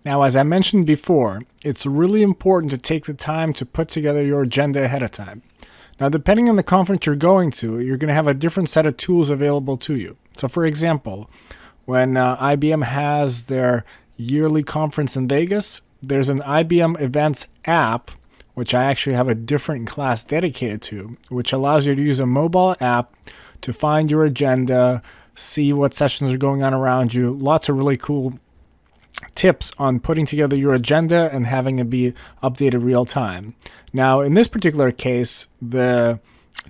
Now, as I mentioned before, it's really important to take the time to put together your agenda ahead of time. Now, depending on the conference you're going to, you're going to have a different set of tools available to you. So, for example, when IBM has their yearly conference in Vegas, there's an IBM Events app, which I actually have a different class dedicated to, which allows you to use a mobile app to find your agenda, see what sessions are going on around you. Lots of really cool tips on putting together your agenda and having it be updated real time. Now, in this particular case, the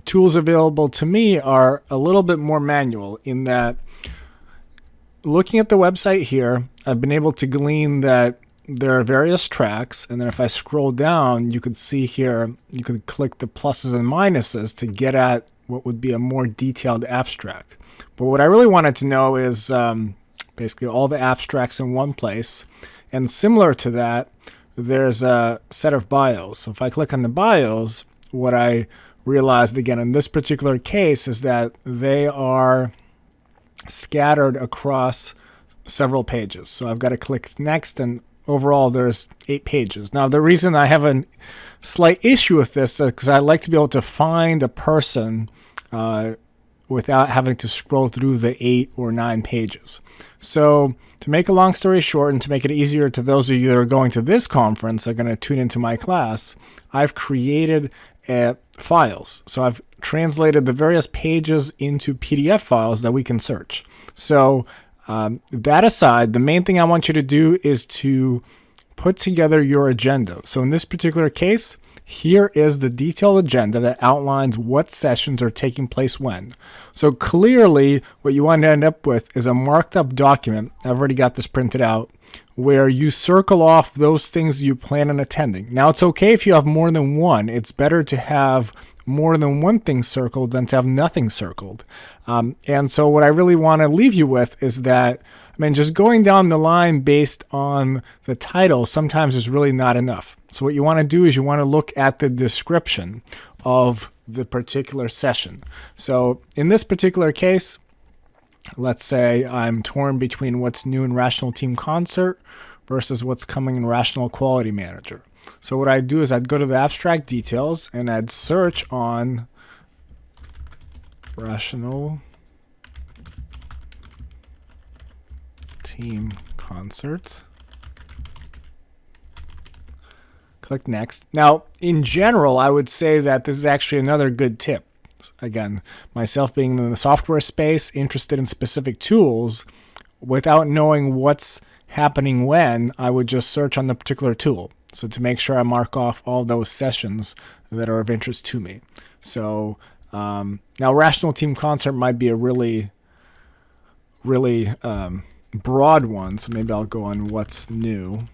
tools available to me are a little bit more manual in that looking at the website here, I've been able to glean that there are various tracks, and then if I scroll down, you could see here, you could click the pluses and minuses to get at what would be a more detailed abstract. But what I really wanted to know is basically all the abstracts in one place. And similar to that, there's a set of bios. So if I click on the bios, what I realized again in this particular case is that they are scattered across several pages. So I've got to click next, and overall there's 8 pages. Now the reason I have a slight issue with this is because I like to be able to find a person without having to scroll through the 8 or 9 pages. So to make a long story short, and to make it easier to those of you that are going to this conference are going to tune into my class, I've created files. So I've translated the various pages into PDF files that we can search. So that aside, the main thing I want you to do is to put together your agenda. So in this particular case, here is the detailed agenda that outlines what sessions are taking place when. So clearly, what you want to end up with is a marked up document. I've already got this printed out, where you circle off those things you plan on attending. Now, it's okay if you have more than one. It's better to have more than one thing circled than to have nothing circled. And so what I really want to leave you with is that, just going down the line based on the title sometimes is really not enough. So what you want to do is you want to look at the description of the particular session. So in this particular case, let's say I'm torn between what's new in Rational Team Concert versus what's coming in Rational Quality Manager. So what I'd do is I'd go to the abstract details and I'd search on Rational Team Concert. Click next. Now, in general, I would say that this is actually another good tip. Again, myself being in the software space, interested in specific tools, without knowing what's happening when, I would just search on the particular tool. So to make sure I mark off all those sessions that are of interest to me. So now Rational Team Concert might be a really broad one. So maybe I'll go on what's new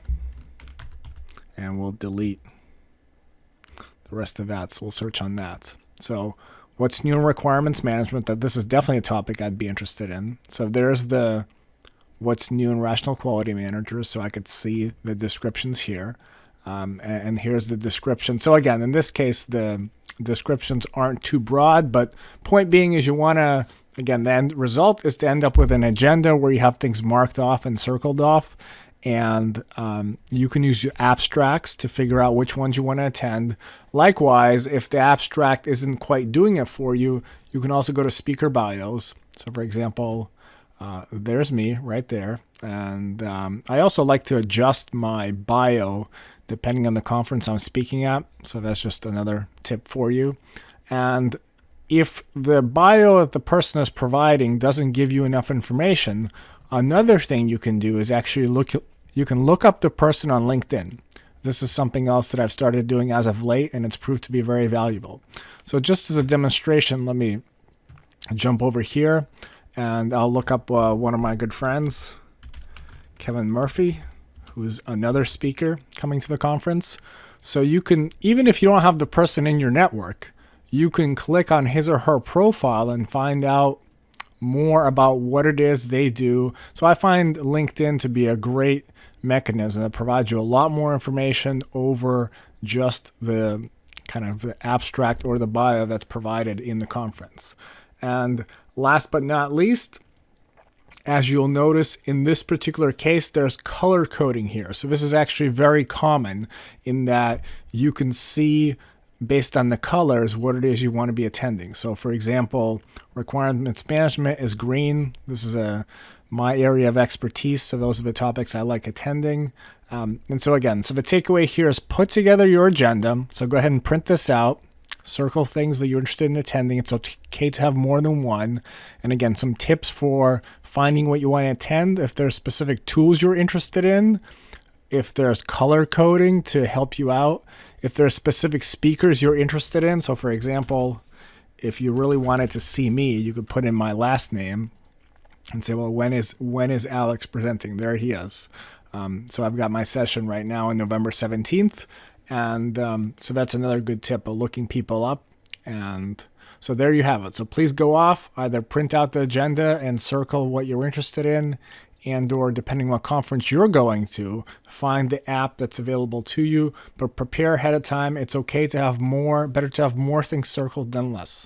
and we'll delete the rest of that. So we'll search on that. So what's new in requirements management, that this is definitely a topic I'd be interested in. So there's the what's new in Rational Quality Manager, so I could see the descriptions here. And here's the description. So again, in this case, the descriptions aren't too broad, but point being is you want to, again, the end result is to end up with an agenda where you have things marked off and circled off. And you can use your abstracts to figure out which ones you want to attend. Likewise, if the abstract isn't quite doing it for you, you can also go to speaker bios. So for example, there's me right there. And I also like to adjust my bio depending on the conference I'm speaking at. So that's just another tip for you. And if the bio that the person is providing doesn't give you enough information, another thing you can do is actually look up the person on LinkedIn. This is something else that I've started doing as of late, and it's proved to be very valuable. So just as a demonstration, let me jump over here, and I'll look up one of my good friends, Kevin Murphy, who's another speaker coming to the conference. So you can, even if you don't have the person in your network, you can click on his or her profile and find out more about what it is they do. So I find LinkedIn to be a great mechanism that provides you a lot more information over just the kind of the abstract or the bio that's provided in the conference. And last but not least, As you'll notice in this particular case, there's color coding here. So this is actually very common in that you can see based on the colors what it is you want to be attending. So for example, requirements management is green. This is my area of expertise, so those are the topics I like attending. And so again, so the takeaway here is put together your agenda. So go ahead and print this out. Circle things that you're interested in attending. It's okay to have more than one. And again, some tips for finding what you want to attend. If there's specific tools you're interested in, if there's color coding to help you out, if there's specific speakers you're interested in. So for example, if you really wanted to see me, you could put in my last name and say, well, when is Alex presenting? There he is. So I've got my session right now on November 17th. And so that's another good tip of looking people up. And so there you have it. So please go off, either print out the agenda and circle what you're interested in, and or depending what conference you're going to, find the app that's available to you, but prepare ahead of time. It's okay to have more, better to have more things circled than less.